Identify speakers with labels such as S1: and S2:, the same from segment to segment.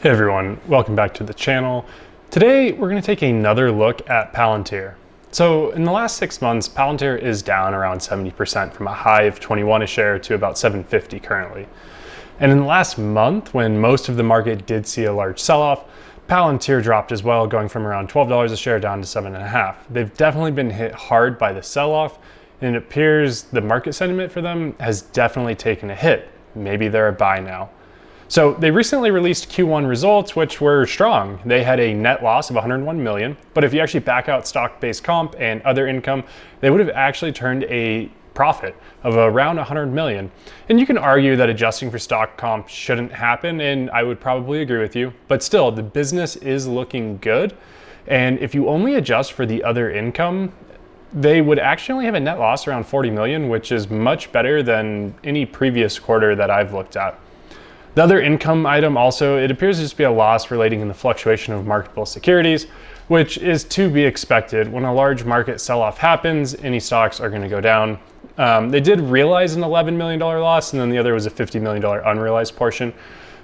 S1: Hey everyone, welcome back to the channel. Today we're going to take another look at Palantir. So in the last 6 months, Palantir is down around 70% from a high of 21 a share to about 750 currently. And in the last month, when most of the market did see a large sell-off, Palantir dropped as well, going from around $12 a share down to $7.50. They've definitely been hit hard by the sell-off, and it appears the market sentiment for them has definitely taken a hit. Maybe they're a buy now. So they recently released Q1 results, which were strong. They had a net loss of 101 million, but if you actually back out stock-based comp and other income, they would have actually turned a profit of around 100 million. And you can argue that adjusting for stock comp shouldn't happen, and I would probably agree with you, but still the business is looking good. And if you only adjust for the other income, they would actually only have a net loss around 40 million, which is much better than any previous quarter that I've looked at. The other income item also, it appears to just be a loss relating in the fluctuation of marketable securities, which is to be expected. When a large market sell-off happens, any stocks are going to go down. They did realize an $11 million loss, and then the other was a $50 million unrealized portion.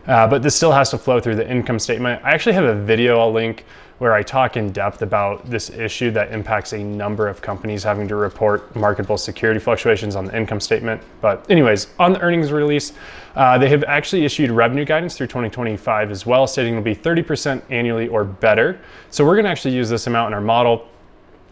S1: But this still has to flow through the income statement. I actually have a video I'll link where I talk in depth about this issue that impacts a number of companies having to report marketable security fluctuations on the income statement. But anyways, on the earnings release, they have actually issued revenue guidance through 2025 as well, stating it'll be 30% annually or better. So we're going to actually use this amount in our model.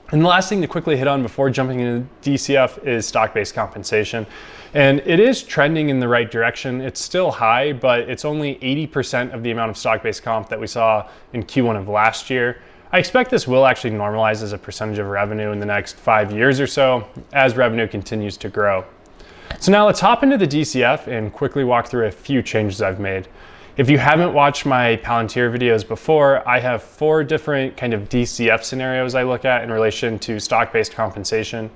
S1: And the last thing to quickly hit on before jumping into DCF is stock-based compensation. And it is trending in the right direction. It's still high, but it's only 80% of the amount of stock-based comp that we saw in Q1 of last year. I expect this will actually normalize as a percentage of revenue in the next 5 years or so as revenue continues to grow. So now let's hop into the DCF and quickly walk through a few changes I've made. If you haven't watched my Palantir videos before, I have 4 different kind of DCF scenarios I look at in relation to stock-based compensation.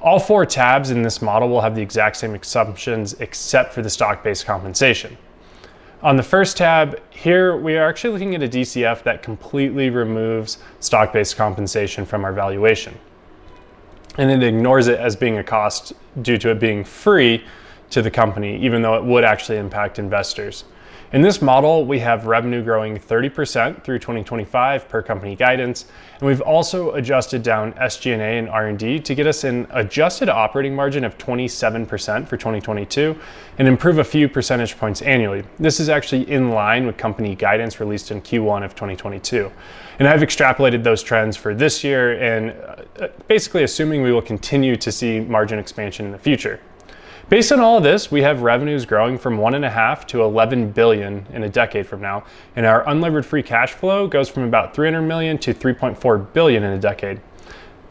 S1: All 4 tabs in this model will have the exact same assumptions except for the stock-based compensation. On the first tab here, we are actually looking at a DCF that completely removes stock-based compensation from our valuation. And it ignores it as being a cost due to it being free to the company, even though it would actually impact investors. In this model, we have revenue growing 30% through 2025 per company guidance, and we've also adjusted down SG&A and R&D to get us an adjusted operating margin of 27% for 2022 and improve a few percentage points annually. This is actually in line with company guidance released in Q1 of 2022. And I've extrapolated those trends for this year and basically assuming we will continue to see margin expansion in the future. Based on all of this, we have revenues growing from 1.5 to 11 billion in a decade from now, and our unlevered free cash flow goes from about 300 million to 3.4 billion in a decade.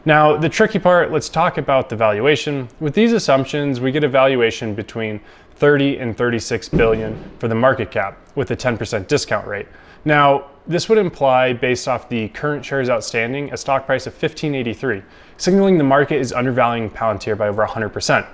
S1: Now, the tricky part, let's talk about the valuation. With these assumptions, we get a valuation between 30 and 36 billion for the market cap with a 10% discount rate. Now, this would imply, based off the current shares outstanding, a stock price of 1583, signaling the market is undervaluing Palantir by over 100%.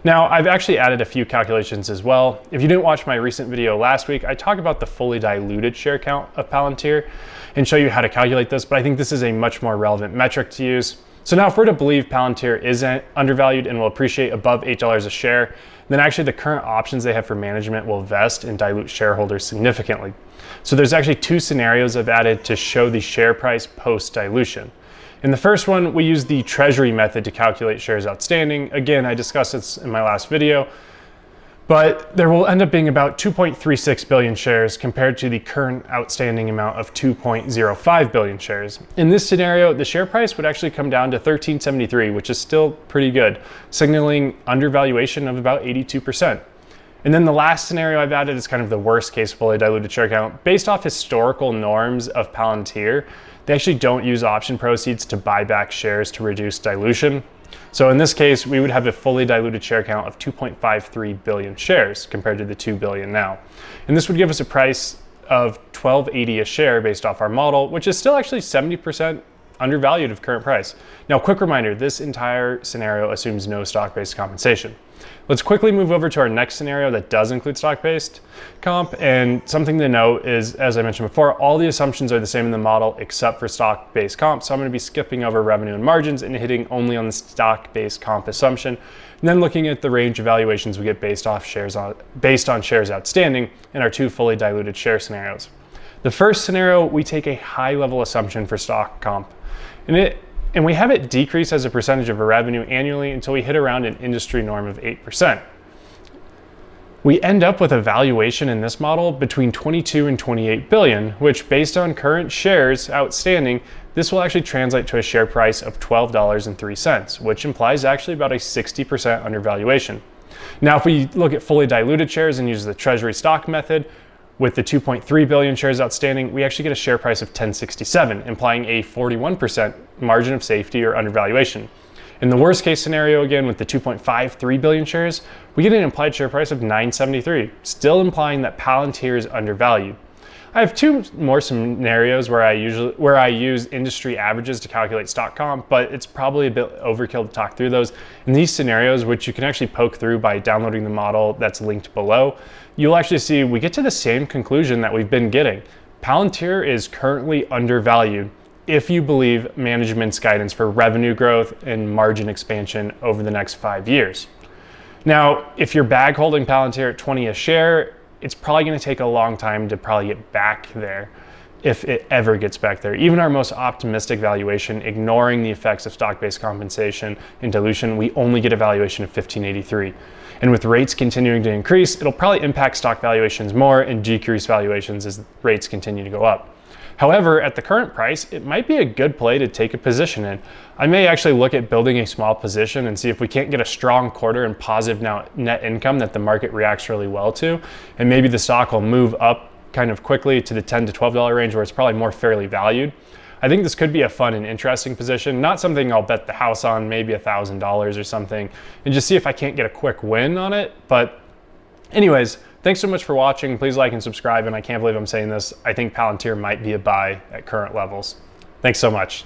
S1: Now, I've actually added a few calculations as well. If you didn't watch my recent video last week, I talk about the fully diluted share count of Palantir and show you how to calculate this, but I think this is a much more relevant metric to use. So now if we're to believe Palantir is undervalued and will appreciate above $8 a share, then actually the current options they have for management will vest and dilute shareholders significantly. So there's actually 2 scenarios I've added to show the share price post-dilution. In the first one, we use the treasury method to calculate shares outstanding. Again, I discussed this in my last video, but there will end up being about 2.36 billion shares compared to the current outstanding amount of 2.05 billion shares. In this scenario, the share price would actually come down to 1373, which is still pretty good, signaling undervaluation of about 82%. And then the last scenario I've added is kind of the worst case fully diluted share count. Based off historical norms of Palantir, they actually don't use option proceeds to buy back shares to reduce dilution. So in this case, we would have a fully diluted share count of 2.53 billion shares compared to the 2 billion now. And this would give us a price of $12.80 a share based off our model, which is still actually 70% undervalued of current price. Now, quick reminder, this entire scenario assumes no stock-based compensation. Let's quickly move over to our next scenario that does include stock-based comp. And something to note is, as I mentioned before, all the assumptions are the same in the model except for stock-based comp. So I'm going to be skipping over revenue and margins and hitting only on the stock-based comp assumption. And then looking at the range of valuations we get based on shares outstanding in our 2 fully diluted share scenarios. The first scenario, we take a high level assumption for stock comp, and we have it decrease as a percentage of our revenue annually until we hit around an industry norm of 8%. We end up with a valuation in this model between 22 and 28 billion, which based on current shares outstanding, this will actually translate to a share price of $12.03, which implies actually about a 60% undervaluation. Now, if we look at fully diluted shares and use the treasury stock method, with the 2.3 billion shares outstanding, we actually get a share price of $10.67, implying a 41% margin of safety or undervaluation. In the worst case scenario, again, with the 2.53 billion shares, we get an implied share price of $9.73, still implying that Palantir is undervalued. I have two more scenarios where I use industry averages to calculate stock comp, but it's probably a bit overkill to talk through those. In these scenarios, which you can actually poke through by downloading the model that's linked below, you'll actually see we get to the same conclusion that we've been getting. Palantir is currently undervalued if you believe management's guidance for revenue growth and margin expansion over the next 5 years. Now, if you're bag holding Palantir at 20 a share, it's probably going to take a long time to probably get back there, if it ever gets back there. Even our most optimistic valuation, ignoring the effects of stock-based compensation and dilution, we only get a valuation of 1583. And with rates continuing to increase, it'll probably impact stock valuations more and decrease valuations as rates continue to go up. However, at the current price, it might be a good play to take a position in. I may actually look at building a small position and see if we can't get a strong quarter and positive net income that the market reacts really well to. And maybe the stock will move up kind of quickly to the $10 to $12 range where it's probably more fairly valued. I think this could be a fun and interesting position, not something I'll bet the house on, maybe $1,000 or something, and just see if I can't get a quick win on it. But anyways, thanks so much for watching. Please like and subscribe. And I can't believe I'm saying this. I think Palantir might be a buy at current levels. Thanks so much.